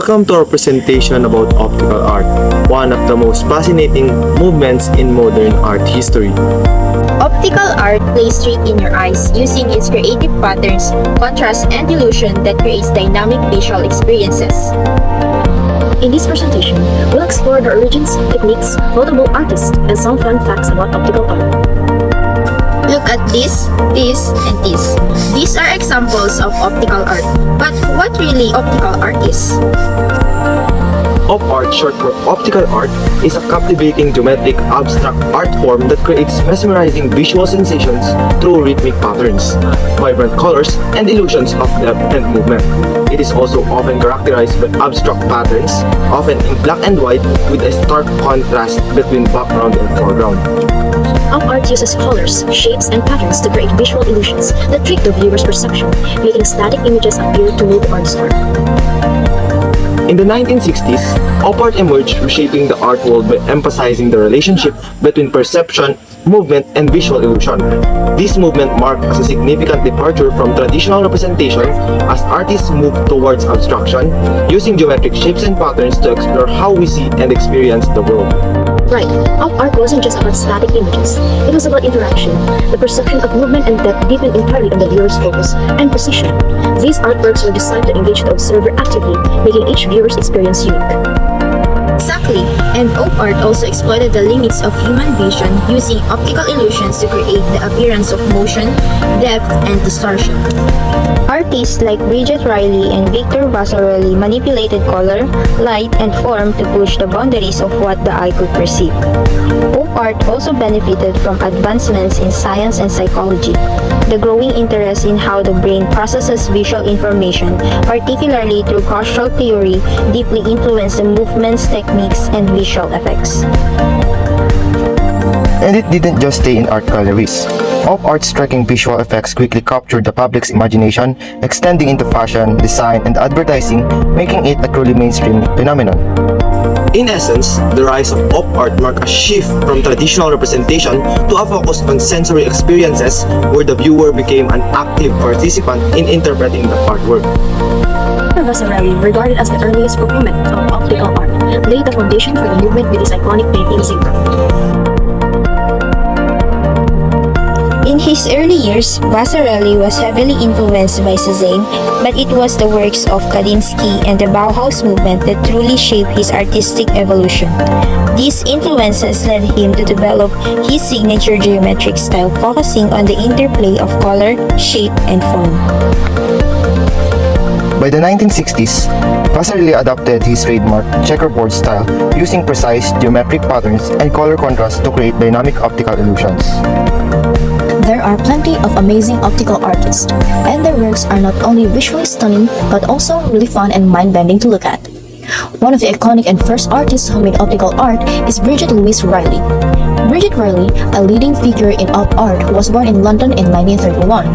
Welcome to our presentation about optical art, one of the most fascinating movements in modern art history. Optical art plays straight in your eyes using its creative patterns, contrast, and illusion that creates dynamic visual experiences. In this presentation, we'll explore the origins, techniques, notable artists, and some fun facts about optical art. Look at this, and this. These are examples of optical art. But what really optical art is? Op art, short for optical art, is a captivating geometric abstract art form that creates mesmerizing visual sensations through rhythmic patterns, vibrant colors, and illusions of depth and movement. It is also often characterized by abstract patterns, often in black and white with a stark contrast between background and foreground. Op art uses colors, shapes, and patterns to create visual illusions that trick the viewer's perception, making static images appear to move or distort. In the 1960s, op art emerged, reshaping the art world by emphasizing the relationship between perception, movement, and visual illusion. This movement marked as a significant departure from traditional representation as artists moved towards abstraction, using geometric shapes and patterns to explore how we see and experience the world. Right, op art wasn't just about static images. It was about interaction. The perception of movement and depth deepened entirely on the viewer's focus and position. These artworks were designed to engage the observer actively, making each viewer's experience unique. Exactly, and op art also exploited the limits of human vision using optical illusions to create the appearance of motion, depth, and distortion. Artists like Bridget Riley and Victor Vasarely manipulated color, light, and form to push the boundaries of what the eye could perceive. Op art also benefited from advancements in science and psychology. The growing interest in how the brain processes visual information, particularly through causal theory, deeply influenced the movements, techniques, and visual effects. And it didn't just stay in art galleries. Op art's striking visual effects quickly captured the public's imagination, extending into fashion, design, and advertising, making it a truly mainstream phenomenon. In essence, the rise of op art marked a shift from traditional representation to a focus on sensory experiences where the viewer became an active participant in interpreting the artwork. Vasarely, regarded as the earliest proponent of optical art, laid the foundation for the movement with his iconic painting Zebra. In his early years, Vasarely was heavily influenced by Cézanne, but it was the works of Kandinsky and the Bauhaus movement that truly shaped his artistic evolution. These influences led him to develop his signature geometric style, focusing on the interplay of color, shape, and form. By the 1960s, Vasarely adopted his trademark checkerboard style, using precise geometric patterns and color contrast to create dynamic optical illusions. There are plenty of amazing optical artists, and their works are not only visually stunning, but also really fun and mind-bending to look at. One of the iconic and first artists who made optical art is Bridget Louise Riley. Bridget Riley, a leading figure in op art, was born in London in 1931.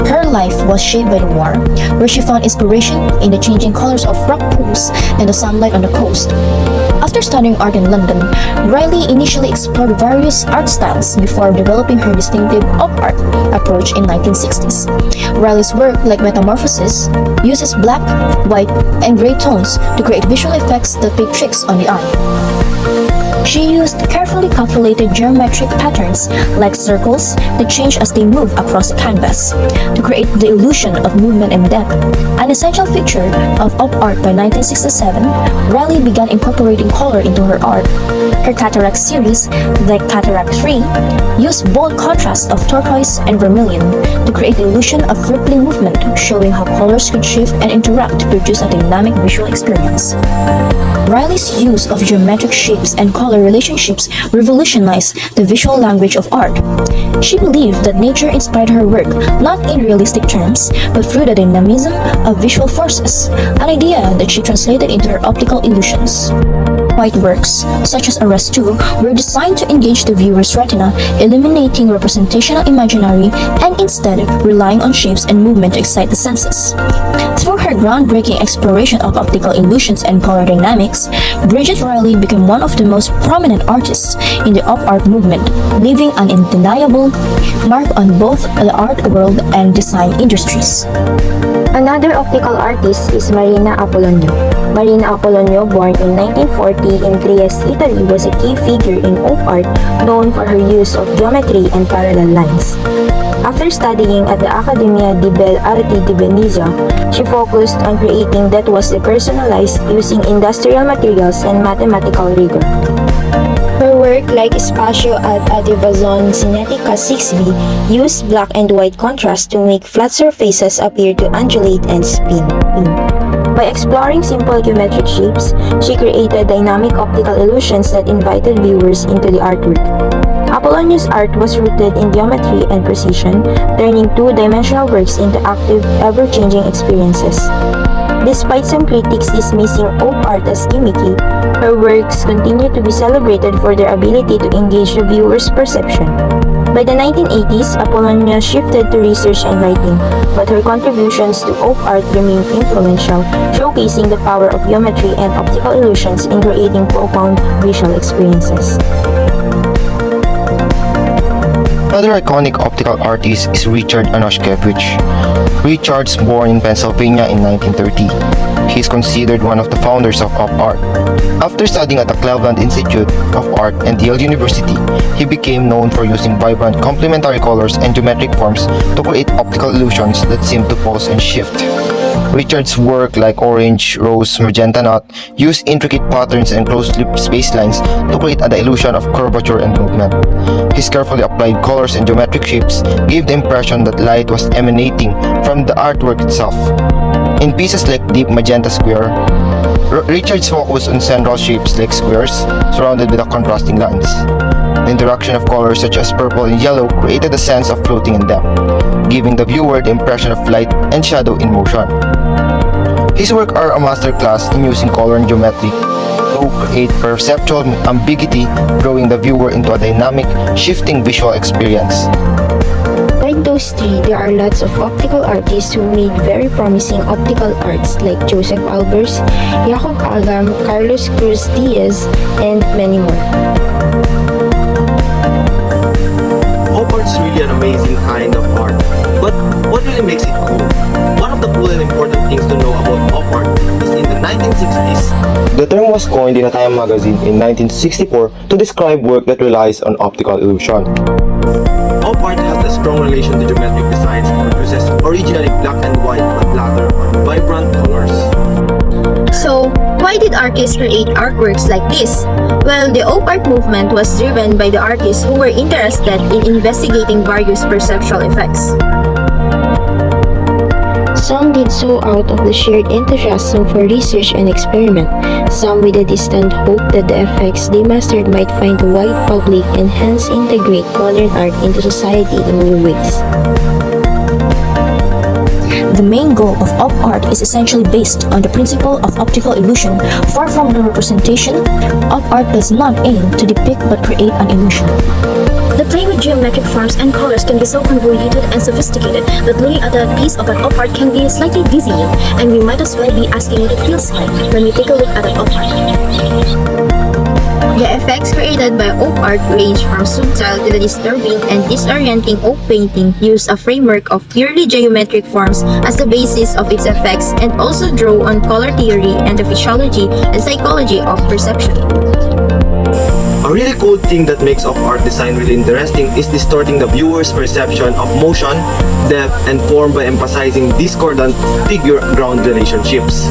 Her life was shaped by the war, where she found inspiration in the changing colors of rock pools and the sunlight on the coast. After studying art in London, Riley initially explored various art styles before developing her distinctive op art approach in 1960s. Riley's work, like Metamorphosis, uses black, white, and gray tones to create visual effects that play tricks on the eye. She used carefully calculated geometric patterns like circles that change as they move across the canvas to create the illusion of movement and depth. An essential feature of op art by 1967, Riley began incorporating color into her art. Her Cataract series, like Cataract 3, used bold contrast of turquoise and vermilion to create the illusion of rippling movement, showing how colors could shift and interact to produce a dynamic visual experience. Riley's use of geometric shapes and color relationships revolutionized the visual language of art. She believed that nature inspired her work not in realistic terms, but through the dynamism of visual forces, an idea that she translated into her optical illusions. white works, such as Arrest 2, were designed to engage the viewer's retina, eliminating representational imaginary and instead relying on shapes and movement to excite the senses. Through her groundbreaking exploration of optical illusions and color dynamics, Bridget Riley became one of the most prominent artists in the op art movement, leaving an undeniable mark on both the art world and design industries. Another optical artist is Marina Apollonio. Marina Apollonio, born in 1940 in Trieste, Italy, was a key figure in op art known for her use of geometry and parallel lines. After studying at the Accademia di Belle Arti di Venezia, she focused on creating that was depersonalized using industrial materials and mathematical rigor. Her work, like Spazio ad Adivazon Cinetica 6B, used black and white contrast to make flat surfaces appear to undulate and spin. By exploring simple geometric shapes, she created dynamic optical illusions that invited viewers into the artwork. Apollonio's art was rooted in geometry and precision, turning two-dimensional works into active, ever-changing experiences. Despite some critics dismissing op art as gimmicky, her works continue to be celebrated for their ability to engage the viewer's perception. By the 1980s, Apollonio shifted to research and writing, but her contributions to op art remained influential, showcasing the power of geometry and optical illusions in creating profound visual experiences. Another iconic optical artist is Richard Anoshkevich. Richard's born in Pennsylvania in 1930. He is considered one of the founders of op art. After studying at the Cleveland Institute of Art and Yale University, he became known for using vibrant complementary colors and geometric forms to create optical illusions that seem to pulse and shift. Richard's work, like Orange, Rose, Magenta Knot, used intricate patterns and closed-loop spacelines to create the illusion of curvature and movement. His carefully applied colors and geometric shapes gave the impression that light was emanating from the artwork itself. In pieces like Deep Magenta Square, Richard's focus on central shapes like squares surrounded with contrasting lines. The interaction of colors such as purple and yellow created a sense of floating in depth, giving the viewer the impression of light and shadow in motion. His work are a masterclass in using color and geometry to create perceptual ambiguity, drawing the viewer into a dynamic, shifting visual experience. Like those three, there are lots of optical artists who made very promising optical arts like Joseph Albers, Jacob Agam, Carlos Cruz Diaz, and many more. Op art's really an amazing kind of art. But what really makes it cool? One of the cool and important things to know about op art is in the 1960s, the term was coined in a Time magazine in 1964 to describe work that relies on optical illusion. Op art has a strong relation to geometric designs and uses originally black and white but later on vibrant colors. So, why did artists create artworks like this? Well, the op art movement was driven by the artists who were interested in investigating various perceptual effects. Some did so out of the shared enthusiasm for research and experiment, some with a distant hope that the effects they mastered might find a wide public and hence integrate modern art into society in new ways. The main goal of op art is essentially based on the principle of optical illusion. Far from the representation, op art does not aim to depict but create an illusion. The play with geometric forms and colors can be so convoluted and sophisticated that looking at a piece of an op art can be slightly dizzying, and we might as well be asking what it feels like when we take a look at an op art. The effects created by op art range from subtle to the disturbing and disorienting. Op painting use a framework of purely geometric forms as the basis of its effects and also draw on color theory and the physiology and psychology of perception. A really cool thing that makes op art design really interesting is distorting the viewer's perception of motion, depth, and form by emphasizing discordant figure-ground relationships.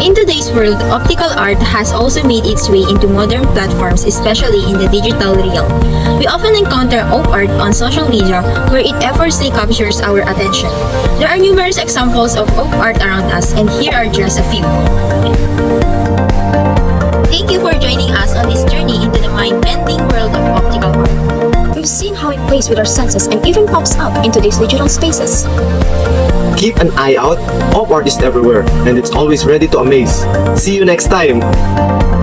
In today's world, optical art has also made its way into modern platforms, especially in the digital realm. We often encounter op art on social media where it effortlessly captures our attention. There are numerous examples of op art around us, and here are just a few. Thank you for joining us on this journey into the mind-bending world of optical art. We've seen how it plays with our senses and even pops up into these digital spaces. Keep an eye out, op art is everywhere, and it's always ready to amaze. See you next time!